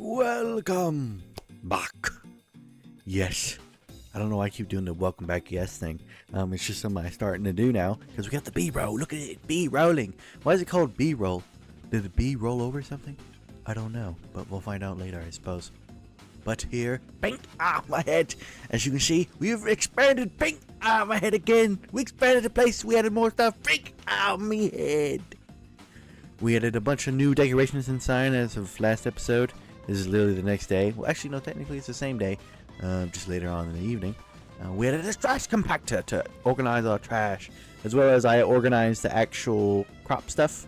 Welcome back. Yes. I don't know why I keep doing the welcome back yes thing. It's just something I'm starting to do now because we got the B-roll. Look at it, B-rolling. Why is it called B-roll? Did the B roll over something? I don't know, but we'll find out later, I suppose. But here, pink, my head. As you can see, we've expanded pink, my head again. We expanded the place. We added more stuff. Pink, my head. We added a bunch of new decorations inside as of last episode. This is literally the next day. Well, actually, no, technically it's the same day. Just later on in the evening. We added a trash compactor to organize our trash. As well as I organized the actual crop stuff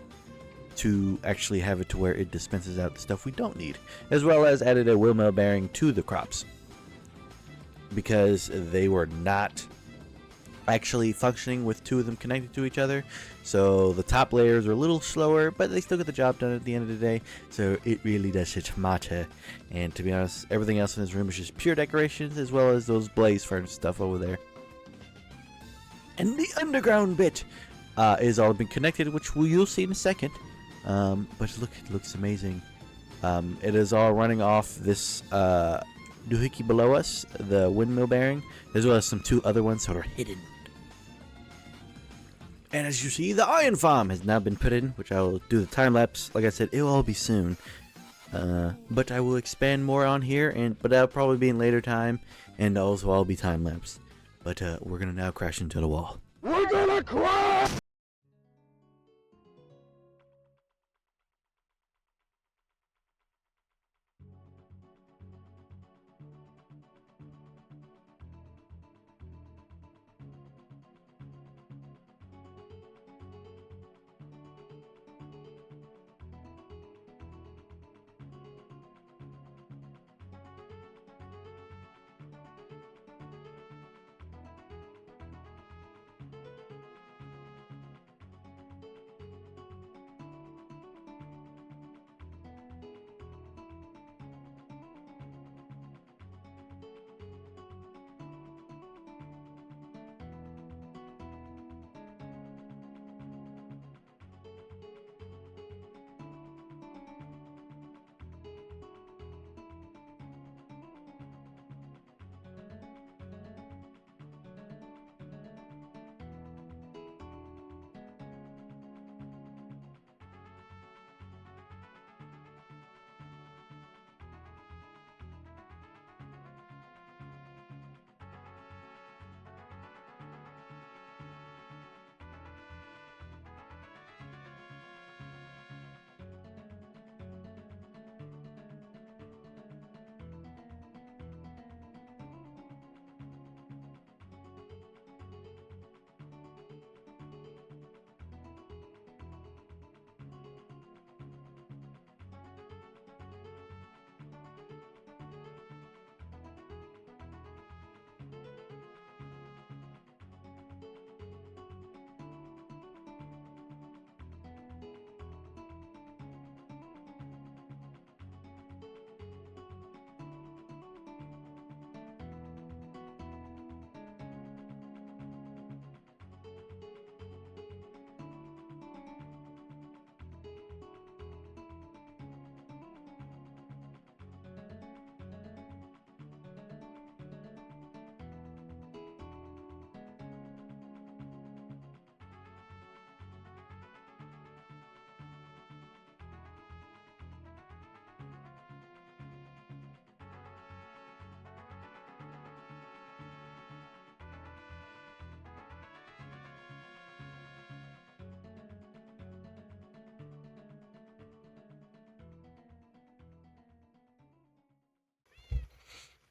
to actually have it to where it dispenses out the stuff we don't need. As well as added a windmill bearing to the crops. Because they were not actually functioning with two of them connected to each other, so the top layers are a little slower, but they still get the job done at the end of the day, so it really doesn't matter. And to be honest, everything else in this room is just pure decorations, as well as those blaze furnace stuff over there. And the underground bit is all been connected, which you'll see in a second. But look, it looks amazing. It is all running off this doohickey below us, the windmill bearing, as well as some two other ones that are hidden. And as you see, the iron farm has now been put in, which I will do the time lapse. Like I said, it will all be soon. But I will expand more on here, but that'll probably be in later time, and also I'll be time lapse. But we're gonna now crash into the wall. We're gonna crash!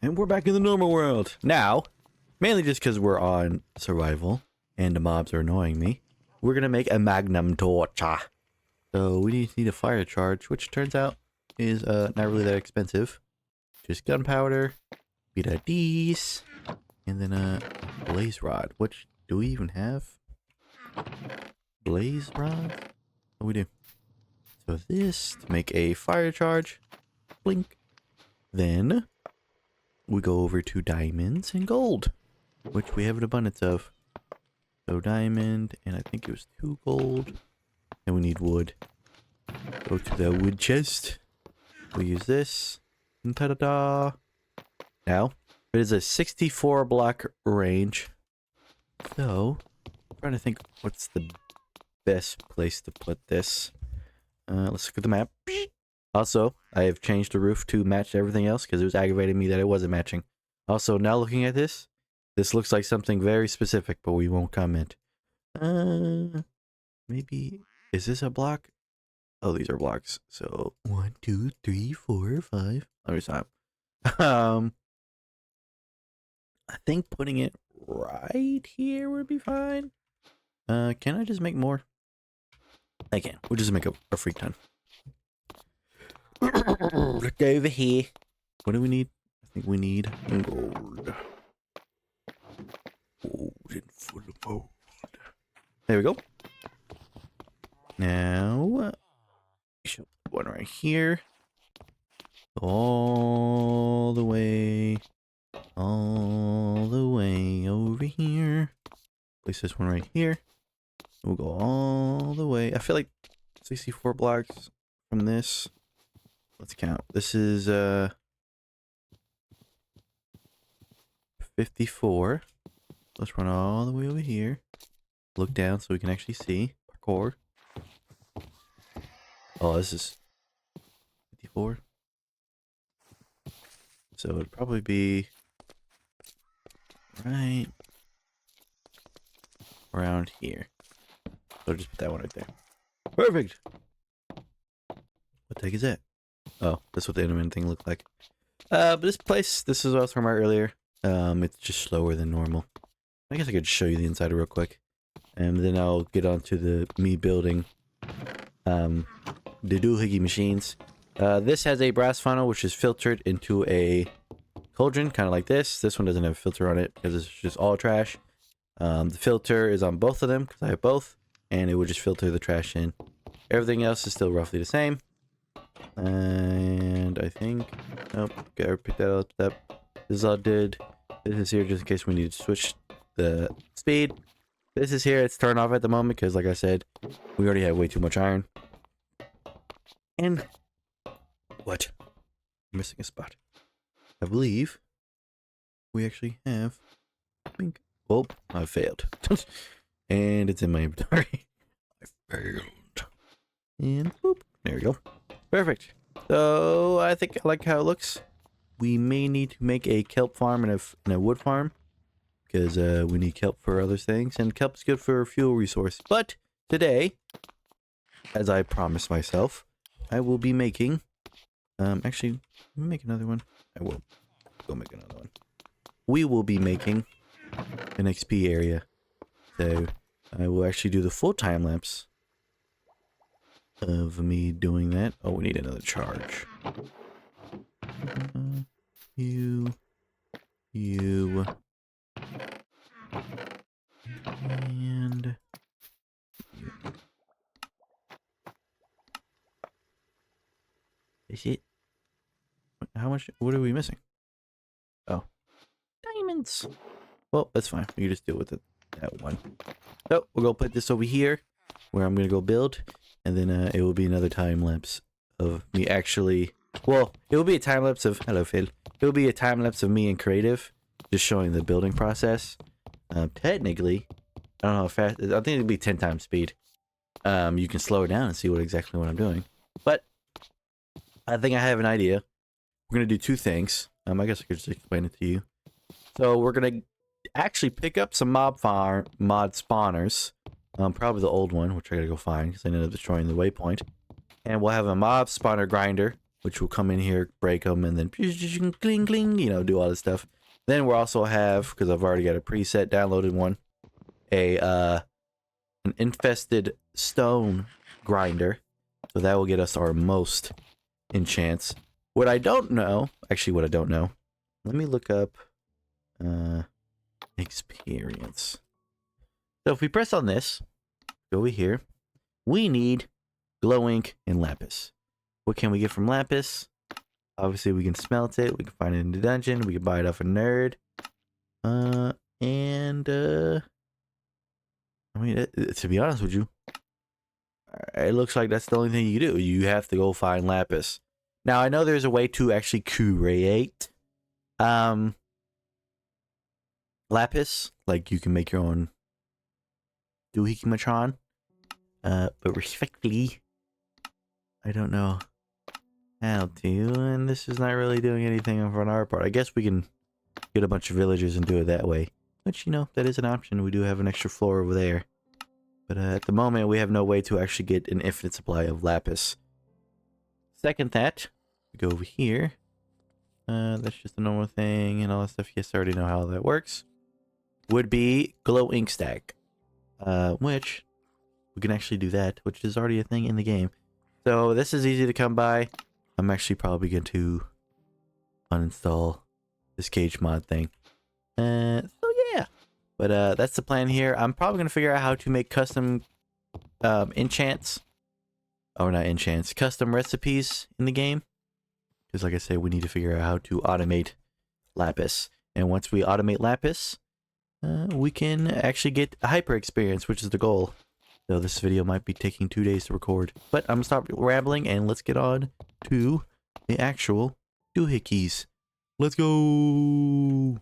And we're back in the normal world. Now, mainly just because we're on survival and the mobs are annoying me, we're going to make a magnum torch. So we need a fire charge, which turns out is not really that expensive. Just gunpowder, bit of these, and then a blaze rod. Which, do we even have? Blaze rod? Oh, we do. So this, to make a fire charge. Blink. Then we go over to diamonds and gold, which we have an abundance of. So diamond, and I think it was 2 gold. And we need wood. Go to the wood chest. We use this. Ta-da-da. Now, it is a 64 block range. So, I'm trying to think what's the best place to put this. Let's look at the map. Also, I have changed the roof to match everything else because it was aggravating me that it wasn't matching. Also, now looking at this looks like something very specific, but we won't comment. Maybe, is this a block? Oh, these are blocks. So, 1, 2, 3, 4, 5. Let me stop. I think putting it right here would be fine. Can I just make more? I can. We'll just make a freak ton. Look over here. What do we need? I think we need gold. Gold and full of gold. There we go. Now, should put one right here. All the way over here. Place this one right here. We'll go all the way. I feel like 64 blocks from this. Let's count. This is 54. Let's run all the way over here. Look down so we can actually see. Parkour. Oh, this is 54. So it'd probably be right around here. So just put that one right there. Perfect. What the heck is that? Oh, that's what the Enderman thing looked like. But this place, this is what I was talking about earlier. It's just slower than normal. I guess I could show you the inside real quick. And then I'll get on to me building the doohickey machines. This has a brass funnel which is filtered into a cauldron, kind of like this. This one doesn't have a filter on it because it's just all trash. The filter is on both of them because I have both, and it would just filter the trash in. Everything else is still roughly the same. And I think, nope, gotta pick that up. This is all did. This is here just in case we need to switch the speed. This is here. It's turned off at the moment because, like I said, we already have way too much iron. And what? I'm missing a spot. I believe we actually have. Bink. Oh, I failed. And it's in my inventory. I failed. And boop. There we go. Perfect. So I think I like how it looks. We may need to make a kelp farm and a wood farm because we need kelp for other things, and kelp is good for a fuel resource. But today, as I promised myself, I will be making. Actually, let me make another one. I will go make another one. We will be making an XP area, so I will actually do the full time lapse of me doing that. Oh, we need another charge. You, and you. Is it? How much? What are we missing? Oh, diamonds. Well, that's fine. We can just deal with it. That one. So we'll go put this over here, where I'm gonna go build, and then it will be another time lapse of me actually. Well, it will be a time lapse of hello Phil. It will be a time lapse of me in creative, just showing the building process. Technically, I don't know how fast. I think it'll be 10 times speed. You can slow it down and see exactly what I'm doing. But I think I have an idea. We're gonna do two things. I guess I could just explain it to you. So we're gonna actually pick up some mod spawners. Probably the old one, which I gotta go find because I ended up destroying the waypoint. And we'll have a mob spawner grinder, which will come in here, break them, and then cling cling, do all this stuff. Then we'll also have, because I've already got a preset downloaded one, an infested stone grinder. So that will get us our most enchants. What I don't know, let me look up experience. So if we press on this, go over here, we need glow ink and lapis. What can we get from lapis? Obviously we can smelt it, we can find it in the dungeon, we can buy it off a nerd. To be honest with you, it looks like that's the only thing you can do. You have to go find lapis. Now I know there's a way to actually create lapis, like you can make your own doohickeys. But respectfully, I don't know how to, and this is not really doing anything on our part. I guess we can get a bunch of villagers and do it that way, which, you know, that is an option. We do have an extra floor over there, but at the moment we have no way to actually get an infinite supply of lapis. Second that, we go over here. That's just a normal thing and all that stuff. Yes, I already know how that works. Would be glow ink stack, which we can actually do that, which is already a thing in the game. So this is easy to come by. I'm actually probably going to uninstall this cage mod thing. So yeah, but that's the plan here. I'm probably going to figure out how to make custom enchants. Or not enchants, custom recipes in the game. Because like I said, we need to figure out how to automate lapis. And once we automate lapis, we can actually get a hyper experience, which is the goal. So this video might be taking 2 days to record. But I'm going to stop rambling and let's get on to the actual doohickeys. Let's go!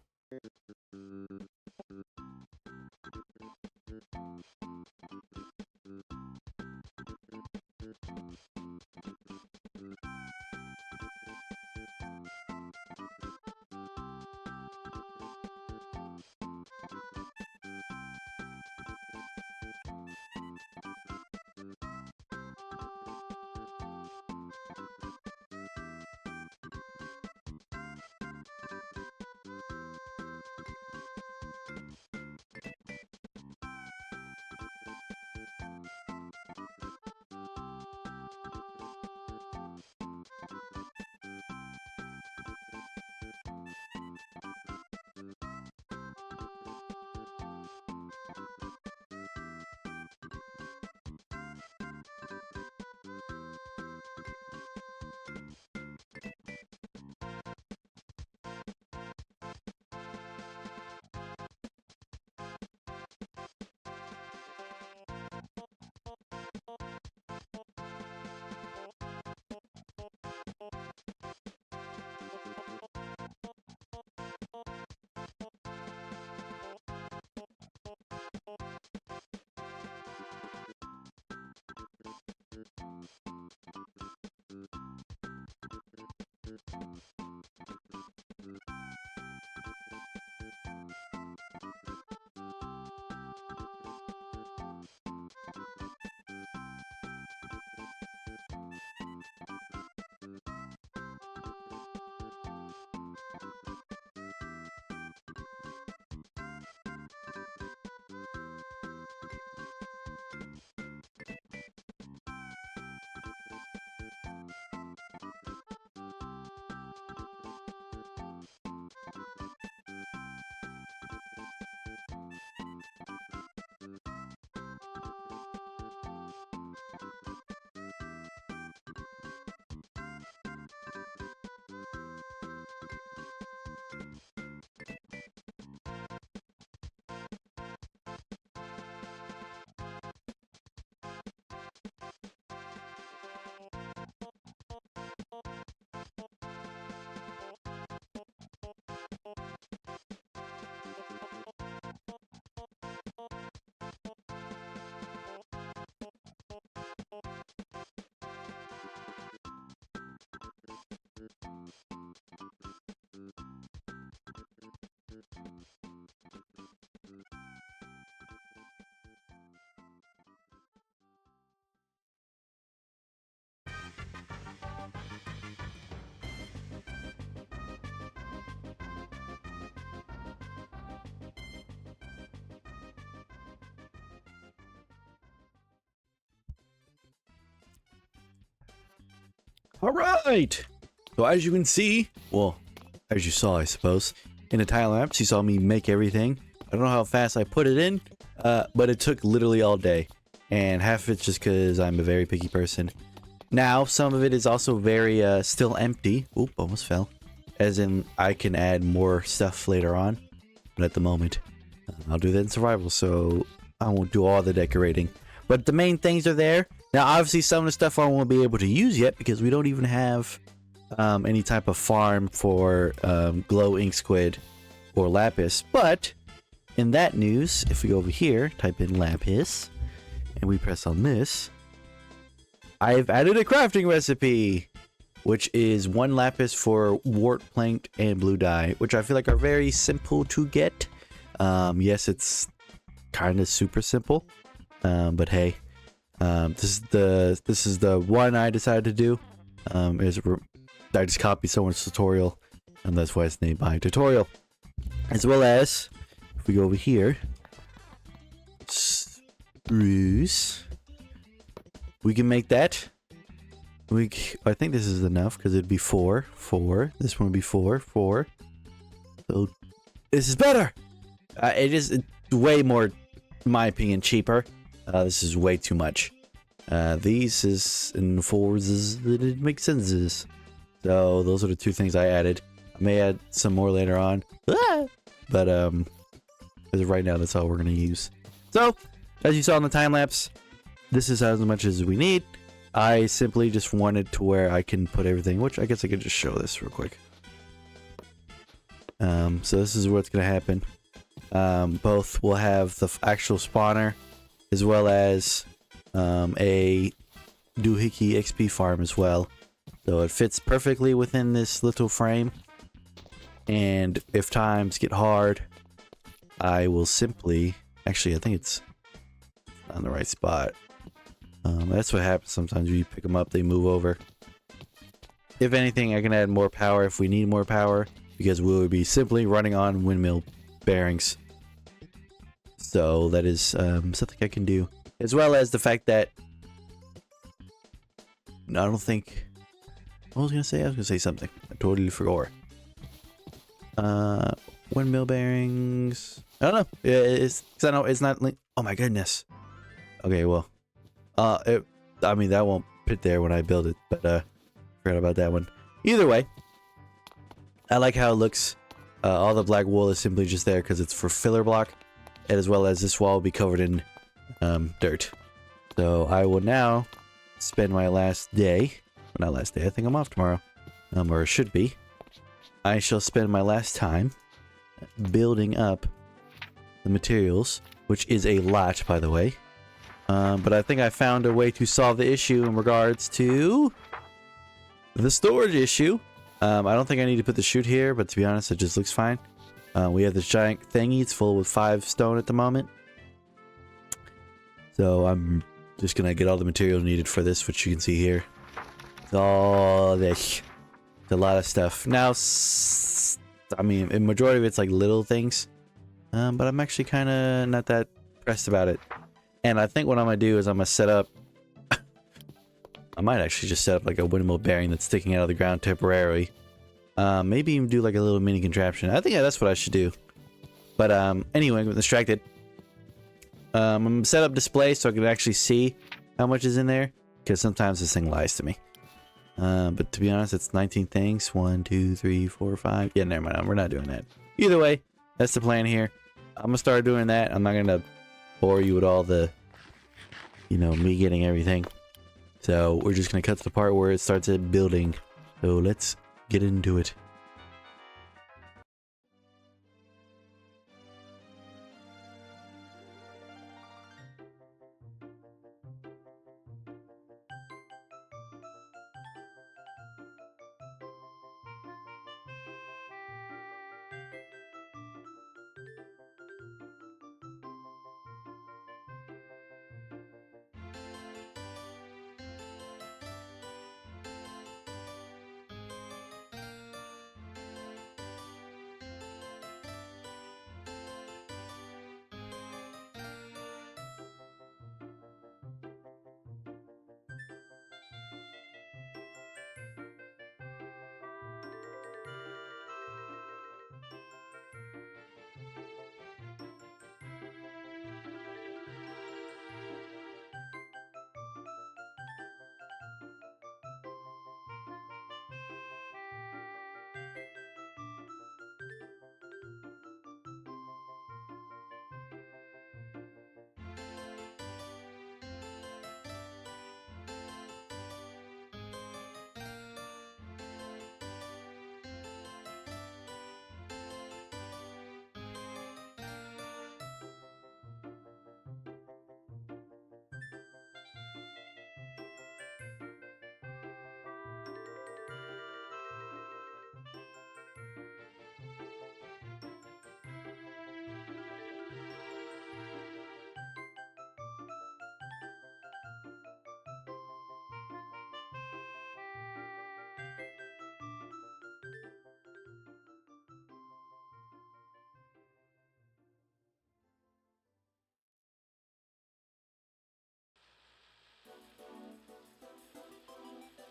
All right. So as you can see, well, as you saw, I suppose, in the time lapse, you saw me make everything. I don't know how fast I put it in, but it took literally all day. And half of it's just because I'm a very picky person. Now, some of it is also very still empty. Oop, almost fell. As in, I can add more stuff later on. But at the moment, I'll do that in survival, so I won't do all the decorating. But the main things are there. Now, obviously, some of the stuff I won't be able to use yet because we don't even have any type of farm for glow ink squid or lapis. But in that news, if we go over here, type in lapis, and we press on this, I've added a crafting recipe, which is 1 lapis for wart plank and blue dye, which I feel like are very simple to get. Yes, it's kind of super simple, but hey, this is the one I decided to do. I just copied someone's tutorial, and that's why it's named my tutorial. As well as, if we go over here, spruce, we can make that. I think this is enough because it'd be 4. This one would be 4. So this is better. It is way more, in my opinion, cheaper. This is way too much. These is in 4s. It makes sense. So those are the 2 things I added. I may add some more later on, but as of right now, that's all we're gonna use. So as you saw in the time lapse, this is as much as we need. I simply just wanted to where I can put everything, which I guess I could just show this real quick. So this is what's gonna happen. Both will have the actual spawner as well as a doohickey XP farm as well. So it fits perfectly within this little frame. And if times get hard, I will simply... Actually, I think it's on the right spot. That's what happens sometimes when you pick them up, they move over. If anything, I can add more power if we need more power, because we will be simply running on windmill bearings. So that is something I can do. As well as the fact that... No, I don't think... What was I gonna say? I was gonna say something. I totally forgot. Windmill bearings. I don't know. I know it's not. Oh my goodness. Okay, well. I mean that won't fit there when I build it, but forgot about that one. Either way, I like how it looks. All the black wool is simply just there because it's for filler block, and as well as this wall will be covered in dirt. So I will now spend my last day. Not last day. I think I'm off tomorrow, or should be. I shall spend my last time building up the materials, which is a lot, by the way. But I think I found a way to solve the issue in regards to the storage issue. I don't think I need to put the chute here, but to be honest, it just looks fine. We have this giant thingy. It's full with 5 stone at the moment. So I'm just going to get all the material needed for this, which you can see here. It's all this. It's a lot of stuff. Now, I mean, in majority of it's like little things. But I'm actually kind of not that pressed about it. And I think what I'm going to do is I'm going to set up... I might actually just set up like a windmill bearing that's sticking out of the ground temporarily. Maybe even do like a little mini contraption. I think that's what I should do. But anyway, I'm distracted. I'm going to set up display so I can actually see how much is in there. Because sometimes this thing lies to me. But to be honest, it's 19 things. 1, 2, 3, 4, 5. Yeah, never mind. We're not doing that. Either way, that's the plan here. I'm going to start doing that. I'm not going to bore you with all the, me getting everything. So we're just going to cut to the part where it starts building. So let's get into it.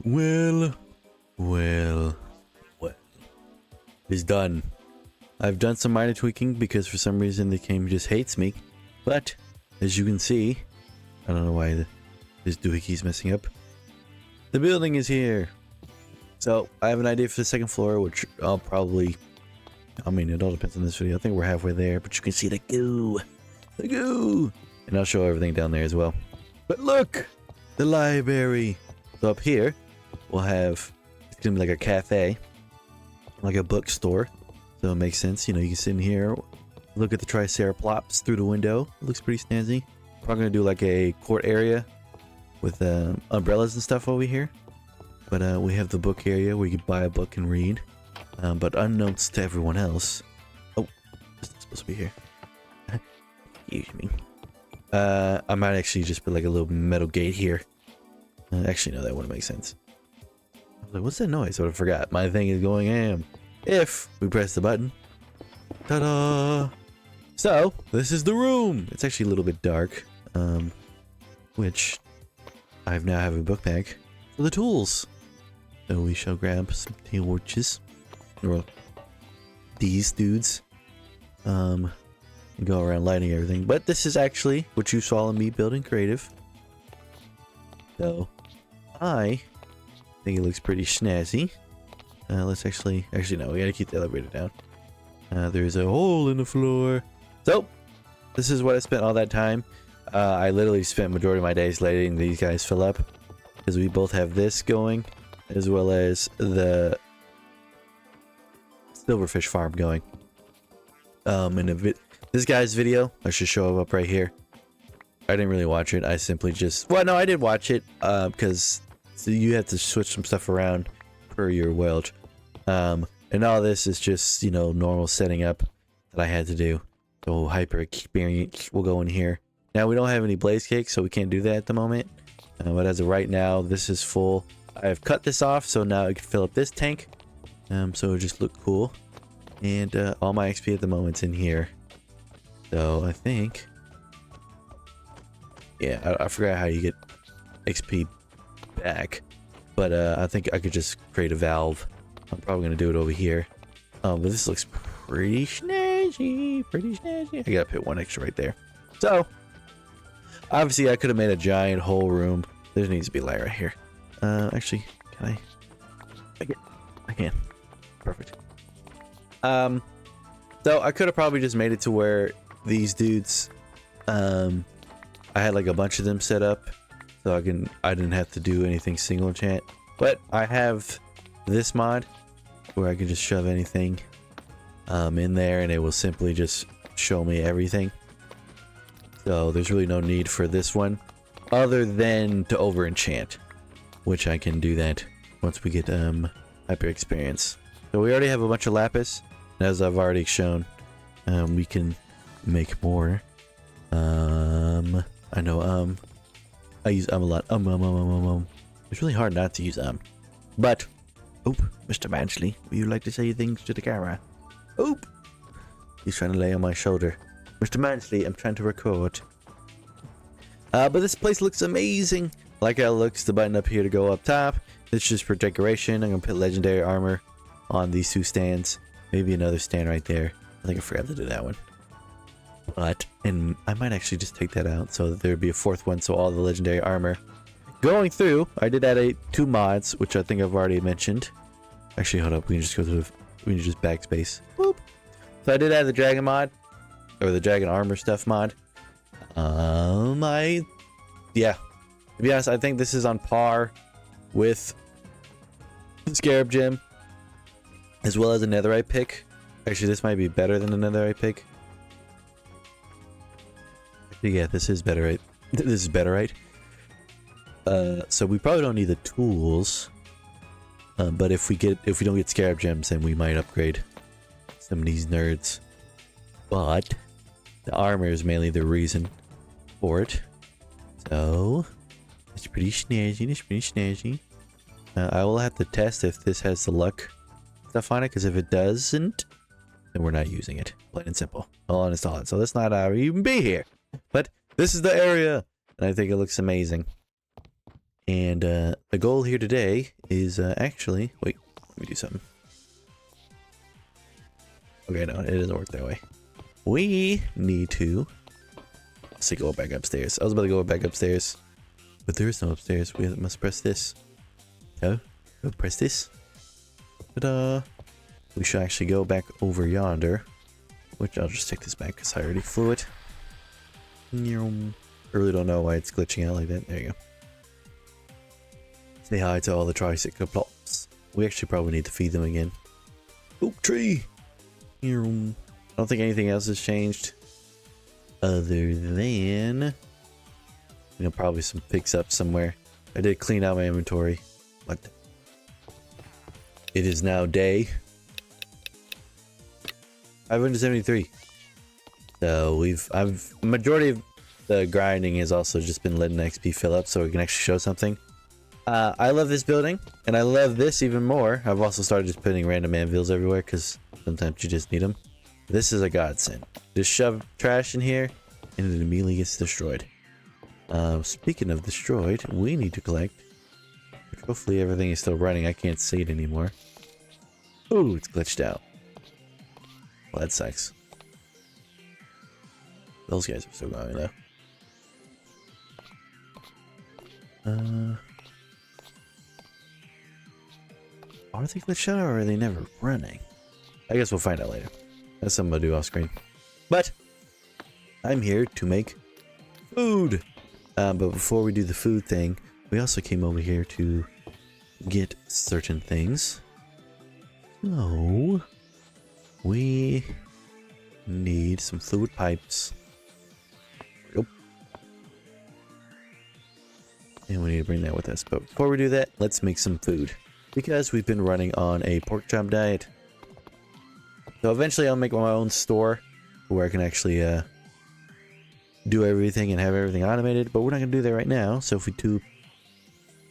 Well. It's done. I've done some minor tweaking because for some reason the game just hates me. But, as you can see, I don't know why this doohickeys messing up. The building is here. So, I have an idea for the second floor, which I'll probably... I mean, it all depends on this video. I think we're halfway there, but you can see the goo. The goo! And I'll show everything down there as well. But look! The library. So up here, we'll have... It's gonna be like a cafe. Like a bookstore. So it makes sense. You know, you can sit in here, look at the Triceratops through the window. It looks pretty snazzy. Probably gonna do like a court area with umbrellas and stuff over here. But we have the book area where you can buy a book and read. But unknowns to everyone else. Oh, this is supposed to be here. Excuse me. I might actually just put like a little metal gate here. Actually, no, that wouldn't make sense. I was like, what's that noise? I forgot. My thing is going am. If we press the button. Ta-da! So, this is the room. It's actually a little bit dark. Which I now have a book bag for the tools. So we shall grab some torches. Or these dudes. And go around lighting everything. But this is actually what you saw in me building creative. So, I think it looks pretty snazzy. Let's actually no, we gotta keep the elevator down. There's a hole in the floor. So, this is what I spent all that time. I literally spent majority of my days letting these guys fill up. Because we both have this going, as well as the silverfish farm going. This guy's video, I should show up right here. I didn't really watch it. I simply just... Well, no, I did watch it. Because you have to switch some stuff around per your weld. And all this is just, you know, normal setting up that I had to do. So hyper experience will go in here. Now we don't have any blaze cakes, so we can't do that at the moment. But as of right now, this is full. I have cut this off, so now I can fill up this tank. So it just look cool. And all my XP at the moment's in here. So I think... Yeah, I forgot how you get XP back. But I think I could just create a valve. I'm probably going to do it over here. But this looks pretty snazzy. I gotta put one extra right there. So, obviously I could have made a giant whole room. There needs to be light right here. Actually, can I can. Perfect. So I could have probably just made it to where these dudes, I had like a bunch of them set up. So I didn't have to do anything single enchant. But I have this mod where I can just shove anything in there and it will simply just show me everything. So there's really no need for this one other than to over enchant, which I can do that once we get hyper experience. So we already have a bunch of lapis, and as I've already shown, we can make more. I know I use a lot. It's really hard not to use but oop, Mr. Mansley, would you like to say things to the camera? Oop, he's trying to lay on my shoulder. Mr. Mansley, I'm trying to record. But this place looks amazing. Like how it looks, the button up here to go up top. It's just for decoration. I'm gonna put legendary armor on these two stands. Maybe another stand right there. I think I forgot to do that one. And I might actually just take that out so that there'd be a fourth one, so all the legendary armor. Going through, I did add 2 mods, which I think I've already mentioned. Actually, hold up, we can just go to we can just backspace. Boop. So I did add the dragon mod, or the dragon armor stuff mod. Yeah, to be honest, I think this is on par with the Scarab Gem, as well as a netherite pick. Actually, this might be better than a netherite pick. Yeah, this is better, right? This is better, right? So we probably don't need the tools. But if we don't get Scarab Gems, then we might upgrade some of these nerds. But the armor is mainly the reason for it. So it's pretty snazzy. I will have to test if this has the luck stuff on it, because if it doesn't, then we're not using it. Plain and simple. I'll uninstall it. So let's not even be here. But this is the area, and I think it looks amazing. And the goal here today is actually... Wait, let me do something. Okay, no, it doesn't work that way. We need to... Let's go back upstairs. I was about to go back upstairs, but there is no upstairs. We must press this. So, we'll press this. Ta-da! We should actually go back over yonder, which I'll just take this back because I already flew it. I really don't know why it's glitching out like that. There you go. Say hi to all the tricyclops. We actually probably need to feed them again. Oak tree! I don't think anything else has changed. Other than... probably some picks up somewhere. I did clean out my inventory. What? It is now day 573. So majority of the grinding has also just been letting XP fill up so we can actually show something. I love this building, and I love this even more. I've also started just putting random anvils everywhere because sometimes you just need them. This is a godsend. Just shove trash in here, and it immediately gets destroyed. Speaking of destroyed, we need to collect. Hopefully everything is still running. I can't see it anymore. Ooh, it's glitched out. Well, that sucks. Those guys are still going though. Are they glitched out or are they never running? I guess we'll find out later. That's something I'll do off screen. But I'm here to make food. But before we do the food thing, we also came over here to get certain things. So we need some fluid pipes. Yep. And we need to bring that with us. But before we do that, let's make some food. Because we've been running on a pork chop diet. So eventually I'll make my own store where I can actually do everything and have everything automated. But we're not going to do that right now. So if we do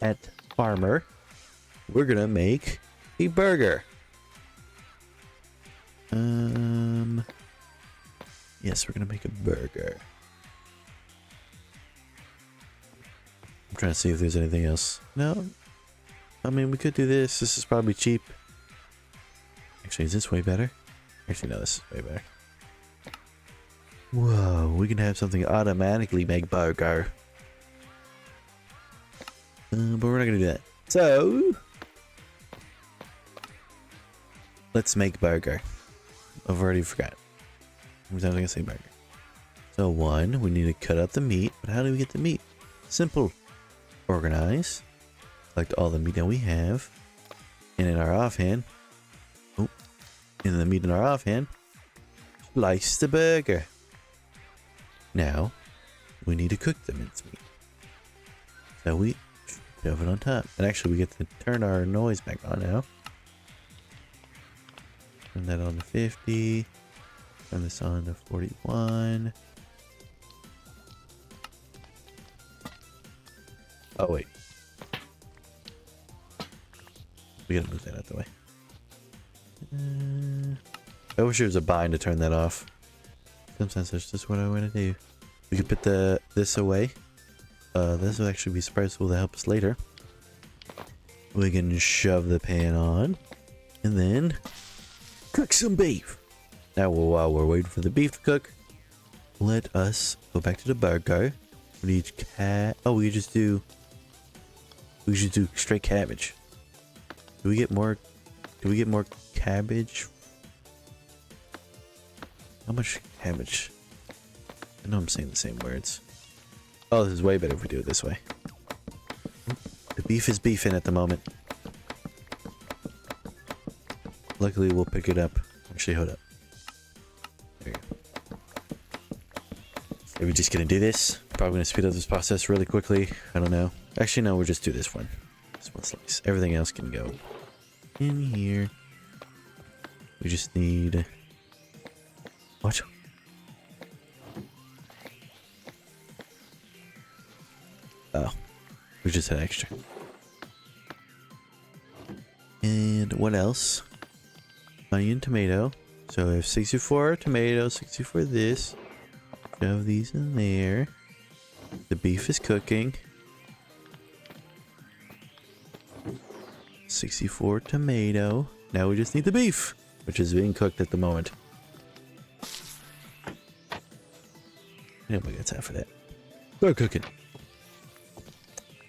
at farmer, we're going to make a burger. Yes, we're going to make a burger. I'm trying to see if there's anything else. No. I mean, we could do this. This is probably cheap. Actually, is this way better? Actually, no, this is way better. Whoa, we can have something automatically make burger. But we're not going to do that. So, let's make burger. I've already forgot. Every time I say burger. So, one, we need to cut out the meat. But how do we get the meat? Simple. Organize. Collect all the meat that we have. And in our offhand. Oh. In the meat in our offhand. Slice the burger. Now, we need to cook the mincemeat. So we shove it on top. And actually, we get to turn our noise back on now. Turn that on to 50. Turn this on to 41. Oh, wait. We gotta move that out the way. I wish there was a bind to turn that off. Sometimes that's just what I want to do. We could put this away. This will actually be surpriseful to help us later. We can shove the pan on. And then cook some beef. Now while we're waiting for the beef to cook, let us go back to the burger. We need we just do straight cabbage. Do we get more cabbage? How much cabbage? I know I'm saying the same words. Oh, this is way better if we do it this way. The beef is beefing at the moment. Luckily, we'll pick it up. Actually, hold up. There you go. Are we just gonna do this? Probably gonna speed up this process really quickly. I don't know. Actually, no, we'll just do this one. This one slice. Everything else can go in here. We just need... What? Oh. We just had extra. And what else? Onion, tomato. So I have 64 tomatoes, 64 this. Shove these in there. The beef is cooking. 64 tomato. Now we just need the beef, which is being cooked at the moment. Nobody got time for that. Start cooking.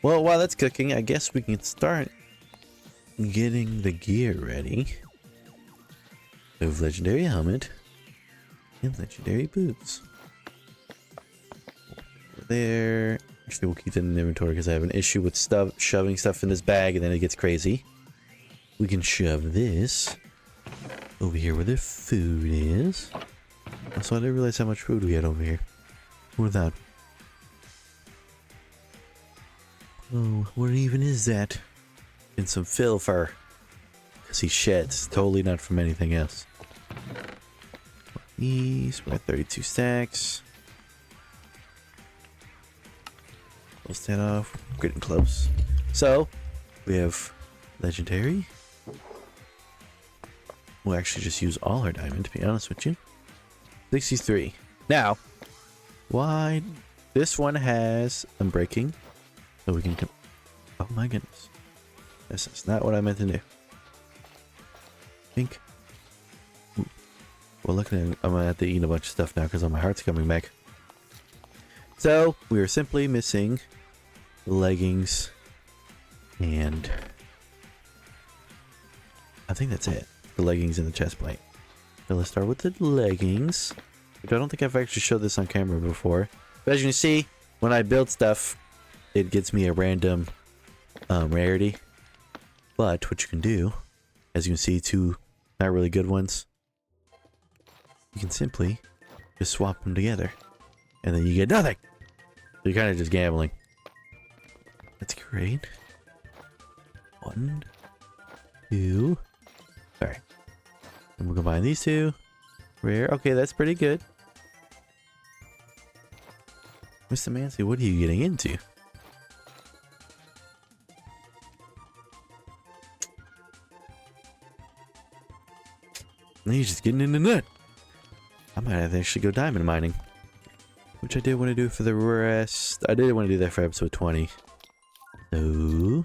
Well, while that's cooking, I guess we can start getting the gear ready. We have legendary helmet and legendary boots. There. Actually, we'll keep that in the inventory because I have an issue with shoving stuff in this bag and then it gets crazy. We can shove this over here where the food is. Also, I didn't realize how much food we had over here. What that? Oh, what even is that? And some fill fur. Because he sheds. Totally not from anything else. These, we're at 32 stacks. Close that off. Getting close. So, we have legendary. We'll actually just use all our diamond, to be honest with you. 63. Now, why? This one has unbreaking. So we can... Oh my goodness. This is not what I meant to do. Think. Well, looking at... I'm gonna have to eat a bunch of stuff now because my heart's coming back. So, we are simply missing the leggings and... I think that's it. The leggings and the chest plate. So let's start with the leggings. Which I don't think I've actually showed this on camera before. But as you can see, when I build stuff, it gets me a random rarity. But what you can do, as you can see, two not really good ones, you can simply just swap them together. And then you get nothing. So you're kind of just gambling. That's great. 1, 2. Sorry. And we'll combine these two. Rare. Okay, that's pretty good. Mr. Mancy, what are you getting into? He's just getting in the nut. I might have to actually go diamond mining. Which I did want to do for the rest. I did want to do that for episode 20. So...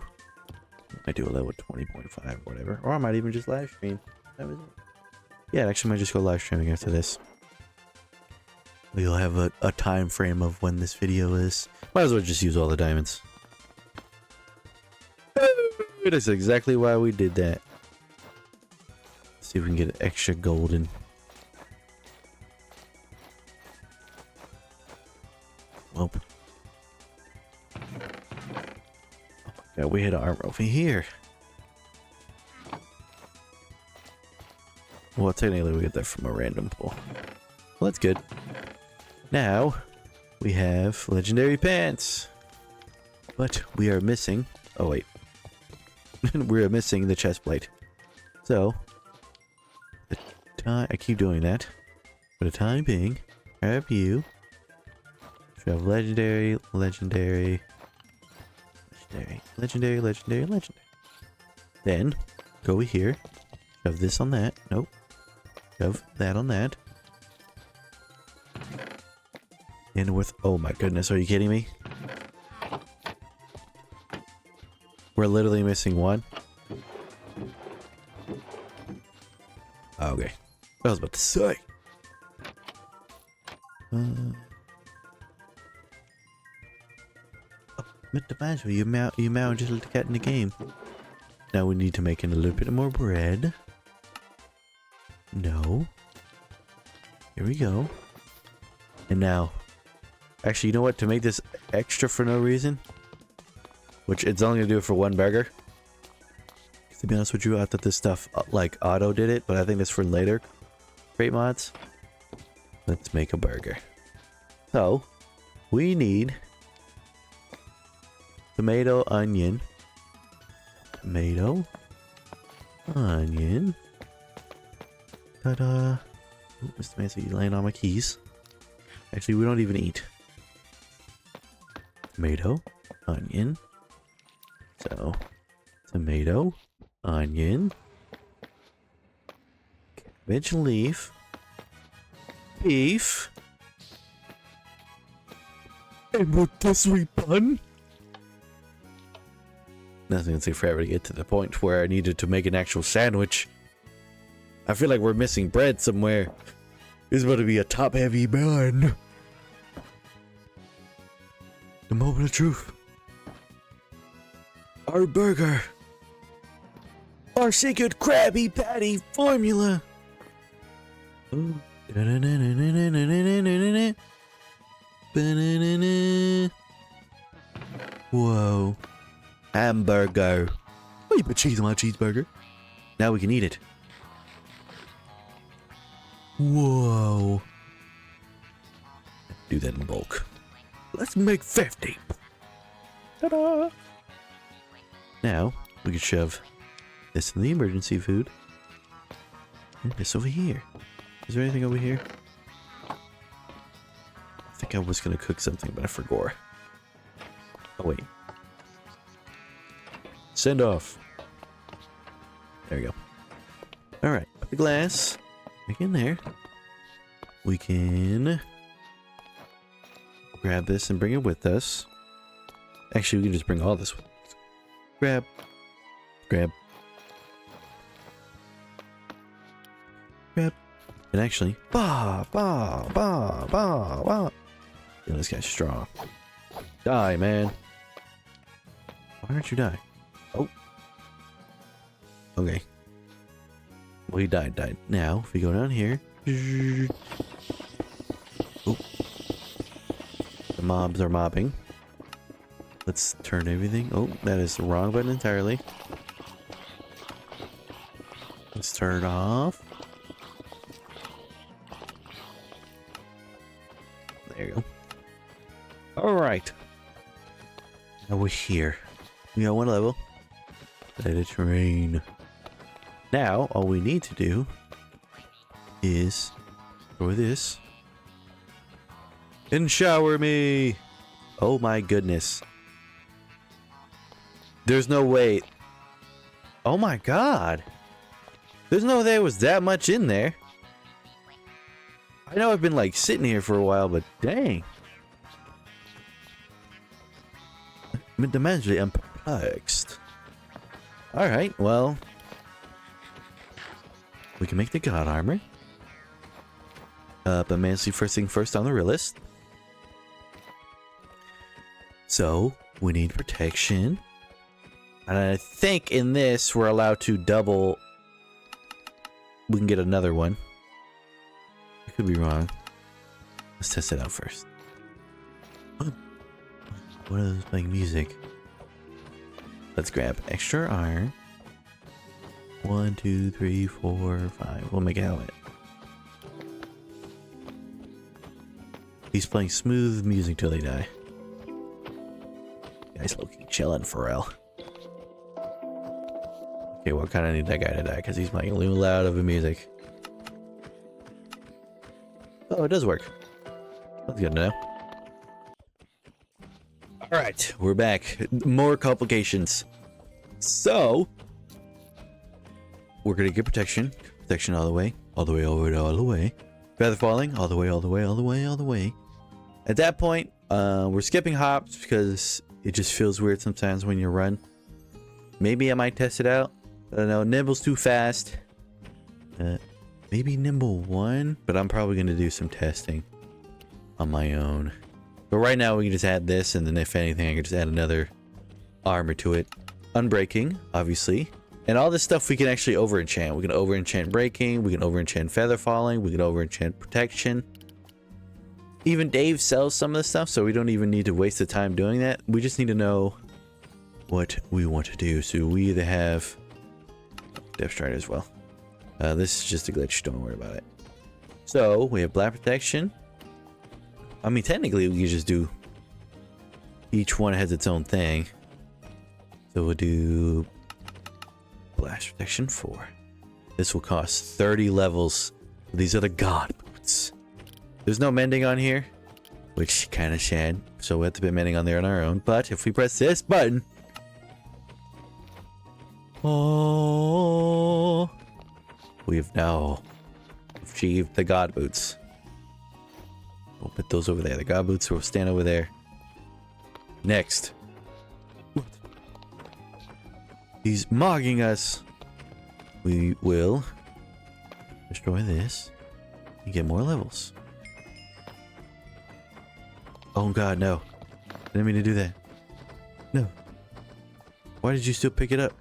I do a level 20.5 or whatever. Or I might even just live stream. That was it. Yeah, I actually might just go live streaming after this. We'll have a time frame of when this video is. Might as well just use all the diamonds. That's exactly why we did that. Let's see if we can get extra golden. Well. Yeah, we hit armor over here. Well, technically we get that from a random pool. Well, that's good. Now, we have legendary pants. But we are missing... Oh, wait. We are missing the chest plate. So, I keep doing that. For the time being, grab you. We have legendary, legendary, legendary, legendary, legendary, legendary. Then, go over here. Shove this on that. Nope. Shove that on that. And with... Oh my goodness, are you kidding me? We're literally missing one. Okay. I was about to say. Oh, Mr. Banjo, you mount just like the cat in the game. Now we need to make in a little bit more bread. No. Here we go. And now... Actually, you know what? To make this extra for no reason... Which it's only going to do it for one burger. To be honest with you, I thought this stuff, like, auto did it. But I think that's for later crate mods. Let's make a burger. So, we need... Tomato, onion. Tomato. Onion. Ta-da. Ooh, Mr. Mancy, you laying on my keys. Actually, we don't even eat. Tomato. Onion. So, tomato. Onion. Cabbage leaf. Beef. And rotisserie bun. Nothing gonna take forever to get to the point where I needed to make an actual sandwich. I feel like we're missing bread somewhere. This is about to be a top-heavy bun. The moment of truth. Our burger. Our secret Krabby Patty formula. Whoa. Hamburger. Oh, you put cheese on my cheeseburger. Now we can eat it. Whoa. Do that in bulk. Let's make 50. Ta-da! Now, we can shove this in the emergency food. And this over here. Is there anything over here? I think I was going to cook something, but I forgot. Oh, wait. Send off. There we go. Alright, put the glass back in there. We can grab this and bring it with us. Actually, we can just bring all this with us. Grab. Grab. Grab. And actually, bah. Yeah, this guy's strong. Die, man. Why aren't you die? Oh. Okay. Well, he died. Now, if we go down here. Oh. The mobs are mobbing. Let's turn everything. Oh, that is the wrong button entirely. Let's turn it off. There you go. Alright. Now we're here. We got one level. Let it rain. Now, all we need to do is throw this and shower me. Oh my goodness. There's no way. Oh my god. There's no way there was that much in there. I know I've been like sitting here for a while, but dang. I'm immensely perplexed. Alright, well. We can make the god armor. But manly first thing first on the list. So, we need protection. And I think in this, we're allowed to double. We can get another one. I could be wrong. Let's test it out first. What is playing music? Let's grab extra iron. 1, 2, 3, 4, 5. We'll make a helmet. He's playing smooth music till they die. Guy's looking chillin' for real. Okay, well, I kind of need that guy to die because he's playing a little loud of the music. Oh, it does work. That's good to know. Alright, we're back. More complications. So, we're going to get protection. Protection all the way. All the way, all the way, all the way. Feather falling. All the way, all the way, all the way, all the way. At that point, we're skipping hops because it just feels weird sometimes when you run. Maybe I might test it out. I don't know. Nimble's too fast. Maybe Nimble 1, but I'm probably going to do some testing on my own. But right now we can just add this, and then if anything I can just add another armor to it. Unbreaking, obviously. And all this stuff we can actually over-enchant. We can over-enchant breaking, we can over-enchant feather falling, we can over-enchant protection. Even Dave sells some of this stuff, so we don't even need to waste the time doing that. We just need to know what we want to do. So we either have Death Strider as well. This is just a glitch, don't worry about it. So, we have Black Protection. I mean, technically, we can just do... Each one has its own thing. So we'll do... Blast Protection 4. This will cost 30 levels. These are the God Boots. There's no mending on here, which kind of sad. So we have to put mending on there on our own. But if we press this button... Oh... We've now achieved the God Boots. We'll put those over there. The God Boots will stand over there. Next. He's mocking us. We will destroy this and get more levels. Oh god, no. I didn't mean to do that. No. Why did you still pick it up?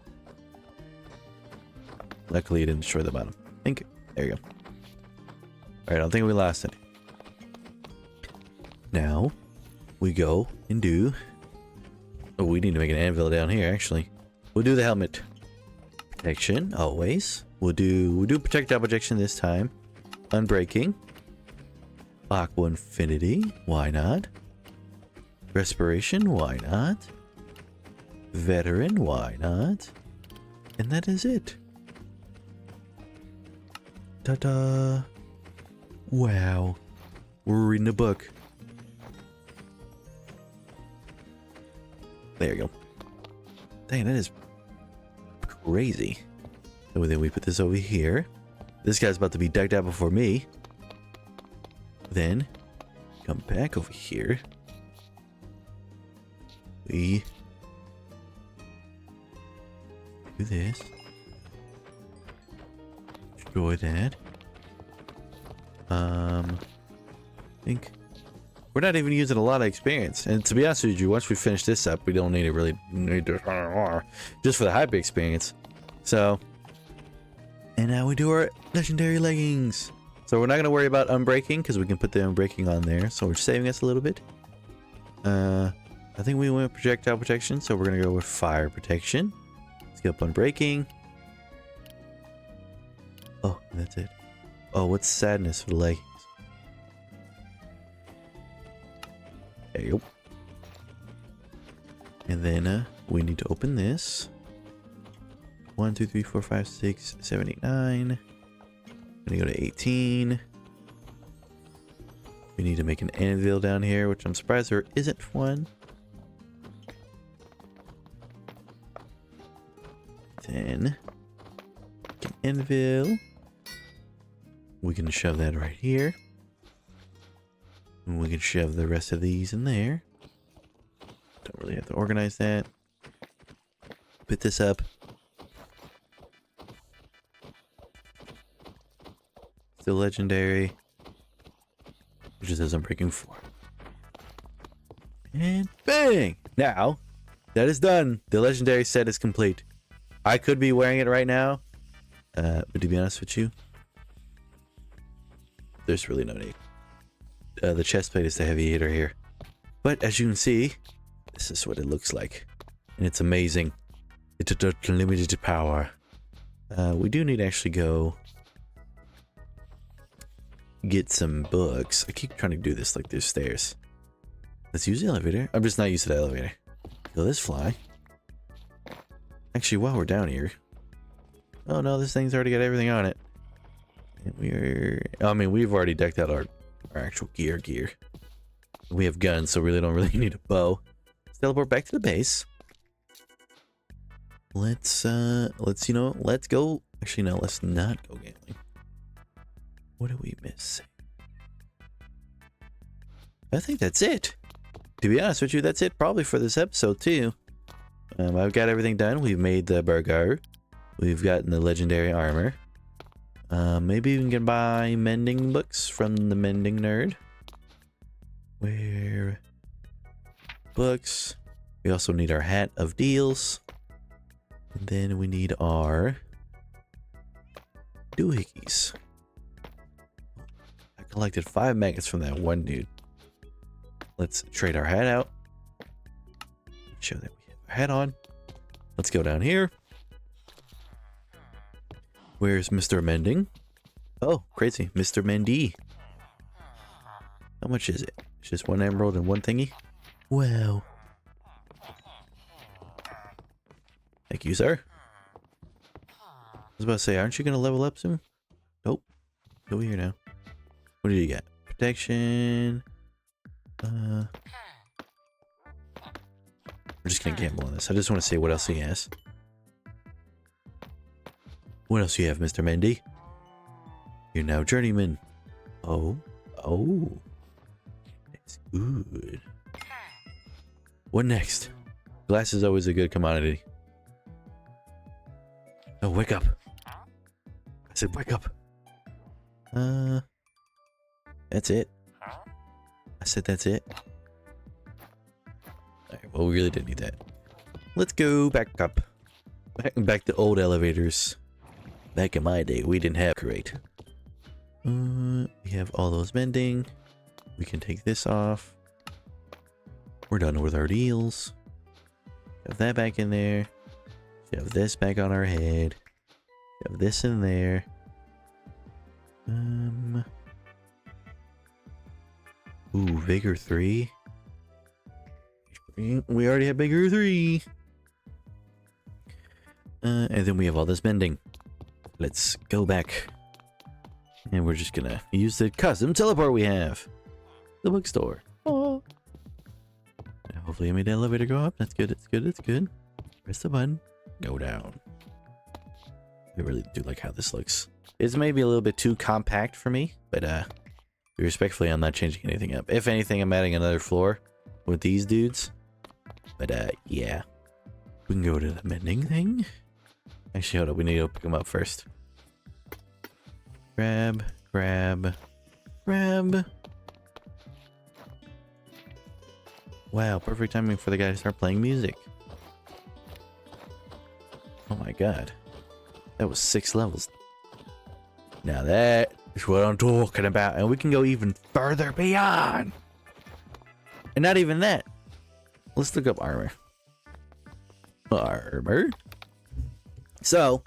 Luckily, you didn't destroy the bottom. Thank you. There you go. Alright, I don't think we lost it. Now, we go and do... Oh, we need to make an anvil down here, actually. We'll do the helmet. Protection, always. We'll do projectile projection this time. Unbreaking. Aqua Infinity, why not? Respiration, why not? Veteran, why not? And that is it. Ta-da! Wow. We're reading a book. There you go. Dang, that is crazy. So then we put this over here. This guy's about to be decked out before me. Then, come back over here. We do this. Destroy that. I think we're not even using a lot of experience. And to be honest with you, once we finish this up, we don't need to really need to just for the hype experience. So, and now we do our legendary leggings. So we're not going to worry about unbreaking because we can put the unbreaking on there. So we're saving us a little bit. I think we went with projectile protection, so we're going to go with fire protection. Skip unbreaking. Oh, that's it. Oh, what's sadness for the leggings? There you go. And then we need to open this. 1, 2, 3, 4, 5, 6, 7, 8, 9. Gonna go to 18. We need to make an anvil down here, which I'm surprised there isn't one. 10. An anvil. We can shove that right here. And we can shove the rest of these in there. Don't really have to organize that. Put this up. Still legendary. Which is as I'm breaking 4. And bang! Now, that is done. The legendary set is complete. I could be wearing it right now. But to be honest with you, there's really no need. The chest plate is the heavy hitter here. But as you can see, this is what it looks like. And it's amazing. It's a unlimited power. We do need to actually go get some books. I keep trying to do this like there's stairs. Let's use the elevator. I'm just not used to the elevator. So let's fly. Actually, while we're down here. Oh no, this thing's already got everything on it. And I mean, we've already decked out our actual gear. We have guns, so we really don't need a bow. Let's teleport back to the base. Let's go. Actually, no, let's not go gambling. What do we miss? I think that's it. To be honest with you, that's it probably for this episode too. I've got everything done. We've made the burger. We've gotten the legendary armor. Maybe we can buy mending books from the mending nerd. Where books. We also need our hat of deals. And then we need our doohickeys. I collected 5 maggots from that one dude. Let's trade our hat out. Show that we have our hat on. Let's go down here. Where's Mr. Mending? Oh, crazy. Mr. Mendy. How much is it? It's just 1 emerald and 1 thingy? Wow. Thank you, sir. I was about to say, aren't you going to level up soon? Nope. Over here now. What do you got? Protection. I'm just going to gamble on this. I just want to see what else he has. What else do you have, Mr. Mendy? You're now journeyman. Oh. It's good. What next? Glass is always a good commodity. Oh, wake up. I said wake up. That's it. I said that's it. Alright, well, we really didn't need that. Let's go back up. Back to old elevators. Back in my day, we didn't have great. We have all those mending. We can take this off. We're done with our deals. Have that back in there. Have this back on our head. Have this in there. Ooh, Vigor 3. We already have Vigor 3. And then we have all this mending. Let's go back. And we're just gonna use the custom teleport we have. The bookstore. Oh. And hopefully I made the elevator go up. That's good, it's good, it's good. Press the button. Go down. I really do like how this looks. It's maybe a little bit too compact for me, but respectfully, I'm not changing anything up. If anything, I'm adding another floor with these dudes. But yeah. We can go to the mending thing. Actually, hold up. We need to pick them up first. Grab, grab, grab. Wow, perfect timing for the guy to start playing music. Oh my god. That was 6 levels. Now that is what I'm talking about. And we can go even further beyond. And not even that. Let's look up armor. Armor. So,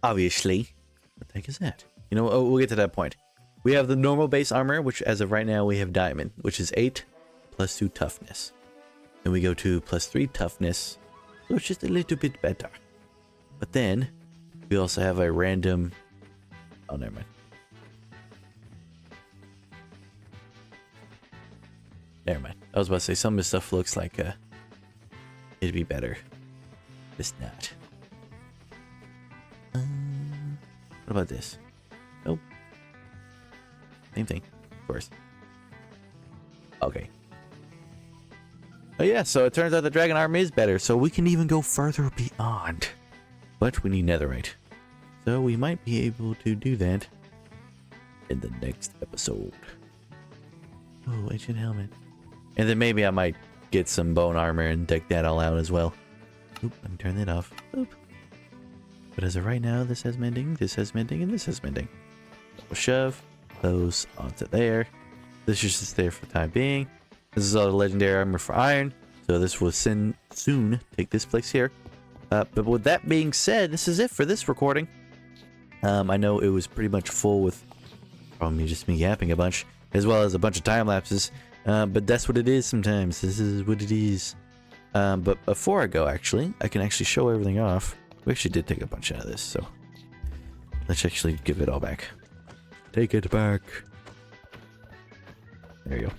obviously, what the heck is that? You know, we'll get to that point. We have the normal base armor, which as of right now we have diamond, which is 8 plus 2 toughness. Then we go to plus 3 toughness, so it's just a little bit better. But then we also have a random. Oh, never mind. Never mind. I was about to say some of this stuff looks like it'd be better. It's not. What about this? Nope. Same thing, of course. Okay. Oh yeah, so it turns out the dragon armor is better, so we can even go further beyond. But we need netherite. So we might be able to do that in the next episode. Oh, ancient helmet. And then maybe I might get some bone armor and deck that all out as well. Oop, let me turn that off. Oop. But as of right now, this has mending, this has mending, and this has mending. We'll shove those onto there. This is just there for the time being. This is all the legendary armor for iron. So this will soon take this place here. But with that being said, this is it for this recording. I know it was pretty much full with probably just me yapping a bunch, as well as a bunch of time lapses. But that's what it is sometimes. This is what it is. But before I go, actually, I can actually show everything off. We actually did take a bunch out of this, so let's actually give it all back. Take it back. There you go.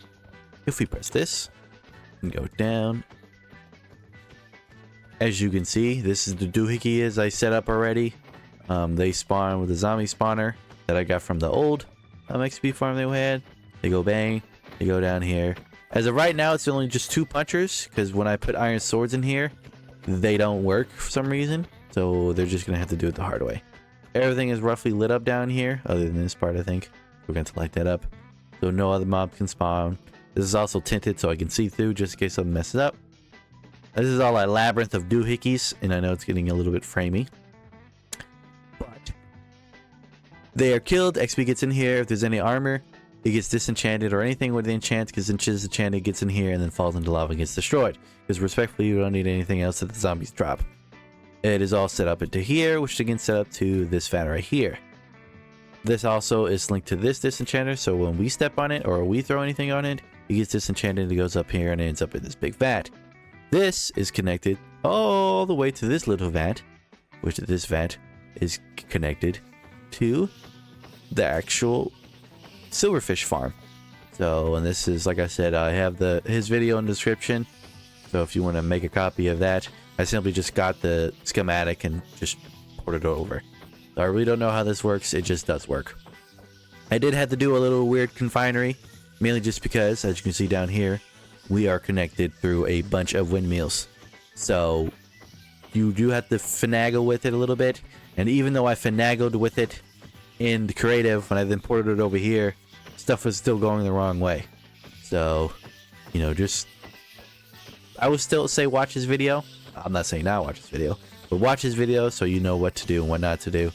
If we press this and go down, as you can see, this is the doohickeys I set up already. They spawn with a zombie spawner that I got from the old XP farm they had. They go bang, they go down here. As of right now, it's only just 2 punchers, because when I put iron swords in here, they don't work for some reason. So they're just going to have to do it the hard way. Everything is roughly lit up down here, other than this part, I think. We're going to light that up, so no other mob can spawn. This is also tinted, so I can see through, just in case something messes up. This is all a labyrinth of doohickeys, and I know it's getting a little bit framey. But they are killed, XP gets in here. If there's any armor, it gets disenchanted, or anything with the enchant gets disenchanted, gets in here, and then falls into lava and gets destroyed. Because respectfully, you don't need anything else that the zombies drop. It is all set up into here, which again set up to this vat right here. This also is linked to this disenchanter, so when we step on it or we throw anything on it, it gets disenchanted, it goes up here and it ends up in this big vat. This is connected all the way to this little vat, which this vat is connected to the actual silverfish farm. So, and this is, like I said, I have his video in the description, so if you want to make a copy of that, I simply just got the schematic and just ported it over. So I really don't know how this works, it just does work. I did have to do a little weird confinery, mainly just because, as you can see down here, we are connected through a bunch of windmills. So you do have to finagle with it a little bit. And even though I finagled with it in the creative, when I then ported it over here, stuff was still going the wrong way. So, you know, just... I would still say watch his video. I'm not saying now watch his video. But watch his video so you know what to do and what not to do.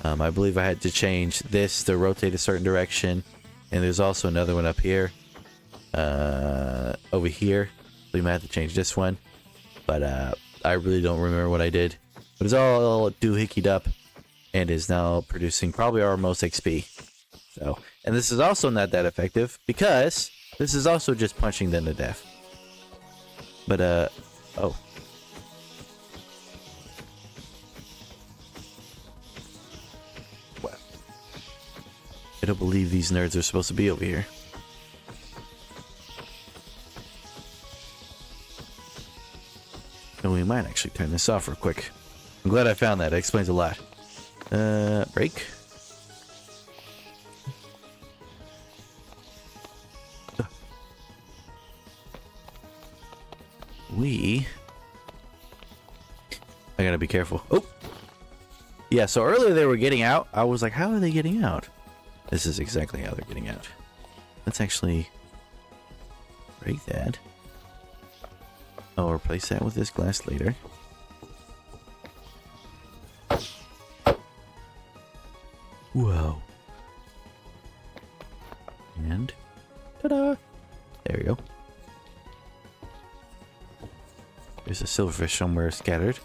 I believe I had to change this to rotate a certain direction. And there's also another one up here. Over here. So you might have to change this one. But I really don't remember what I did. But it's all doohickied up. And is now producing probably our most XP. So, and this is also not that effective. Because this is also just punching them to death. But, oh. Wow. I don't believe these nerds are supposed to be over here. And we might actually turn this off real quick. I'm glad I found that. It explains a lot. Break. I gotta be careful. Oh! Yeah, so earlier they were getting out. I was like, how are they getting out? This is exactly how they're getting out. Let's actually break that. I'll replace that with this glass later. Whoa. And ta-da! There we go. There's a silverfish somewhere scattered.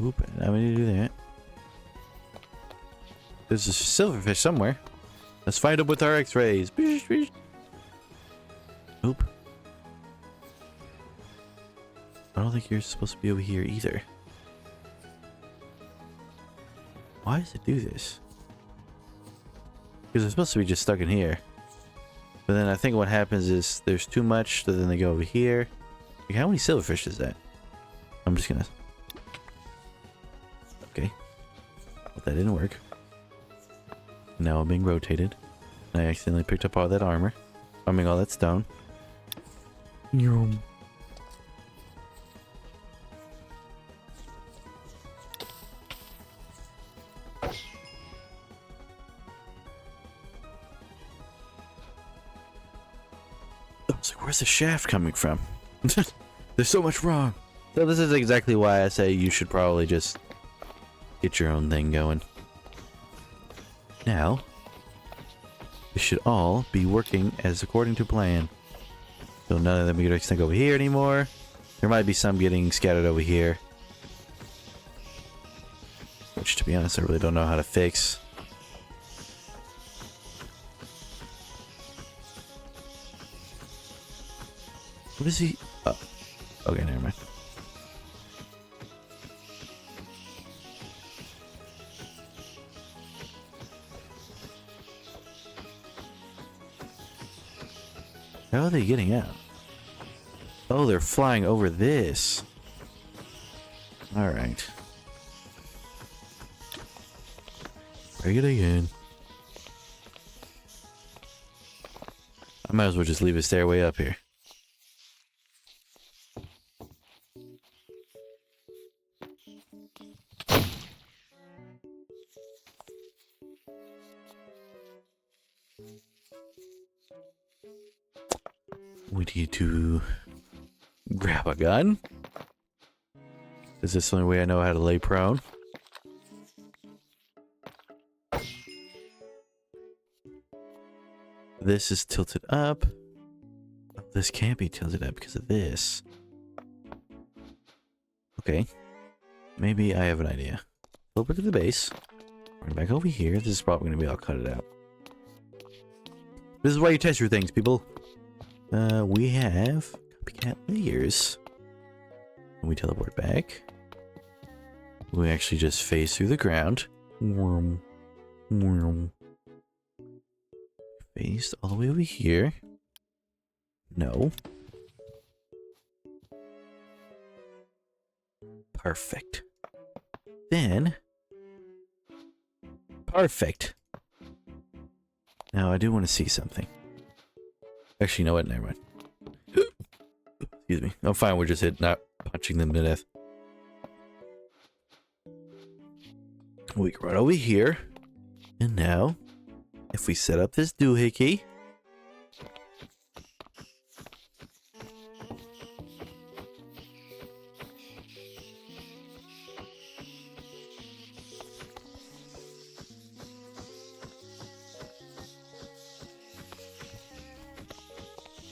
Oop, I need to do that. There's a silverfish somewhere. Let's find it with our x-rays. Oop. I don't think you're supposed to be over here either. Why does it do this? Because it's supposed to be just stuck in here. But then I think what happens is there's too much, so then they go over here. Like, how many silverfish is that? I'm just gonna... Okay. But that didn't work. Now I'm being rotated. And I accidentally picked up all that armor. I mean, all that stone. Yum. I was like, where's the shaft coming from? There's so much wrong. So this is exactly why I say you should probably just get your own thing going. Now, this should all be working as according to plan. So none of them are stuck over here anymore. There might be some getting scattered over here. Which, to be honest, I really don't know how to fix. What is he? Oh. Okay, never mind. How are they getting out? Oh, they're flying over this. Alright. Break it again. I might as well just leave a stairway up here. We need to grab a gun. Is this the only way I know how to lay prone? This is tilted up. This can't be tilted up because of this. Okay. Maybe I have an idea. Over to the base. Bring back over here. This is probably going to be all cut it out. This is why you test your things, people. We have copycat layers. And we teleport back. We actually just phase through the ground. Phased all the way over here. No. Perfect. Then. Perfect. Now I do want to see something. Actually, you know what? Never mind. Excuse me. I'm fine. We're just not punching them to death. We go right over here. And now, if we set up this doohickey.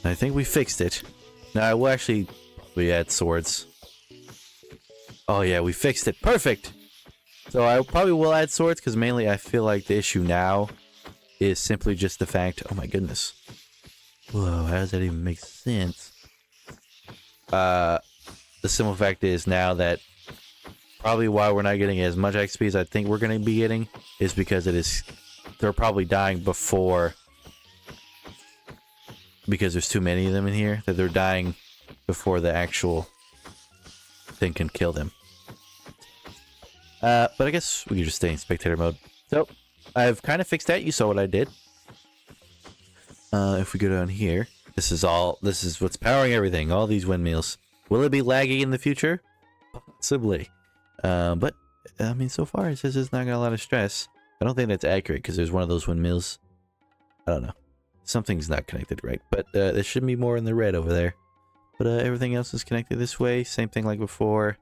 I think we fixed it. Now I will actually probably add swords. Oh yeah, we fixed it. Perfect! So I probably will add swords because mainly I feel like the issue now is simply just the fact... Oh my goodness. Whoa, how does that even make sense? The simple fact is now that probably why we're not getting as much XP as I think we're going to be getting is because they're probably dying before... Because there's too many of them in here, that they're dying before the actual thing can kill them. But I guess we can just stay in spectator mode. So, I've kind of fixed that. You saw what I did. If we go down here, this is what's powering everything. All these windmills. Will it be laggy in the future? Possibly. But, I mean, so far it says it's not got a lot of stress. I don't think that's accurate because there's one of those windmills. I don't know. Something's not connected right, but there should be more in the red over there. But everything else is connected this way. Same thing like before.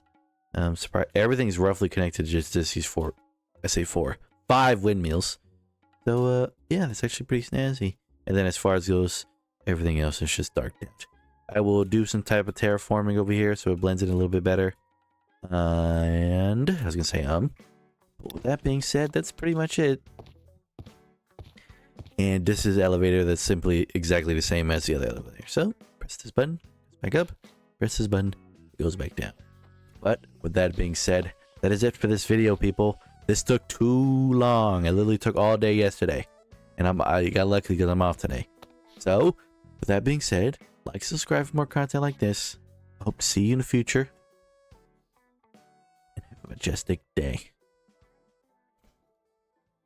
Everything's roughly connected to just these five windmills. So yeah, that's actually pretty snazzy. And then as far as goes, everything else is just darked out. I will do some type of terraforming over here so it blends in a little bit better. And I was gonna say but with that being said, that's pretty much it. And this is an elevator that's simply exactly the same as the other elevator. So, press this button, goes back up. Press this button, it goes back down. But, with that being said, that is it for this video, people. This took too long. I literally took all day yesterday. And I got lucky because I'm off today. So, with that being said, like, subscribe for more content like this. I hope to see you in the future. And have a majestic day.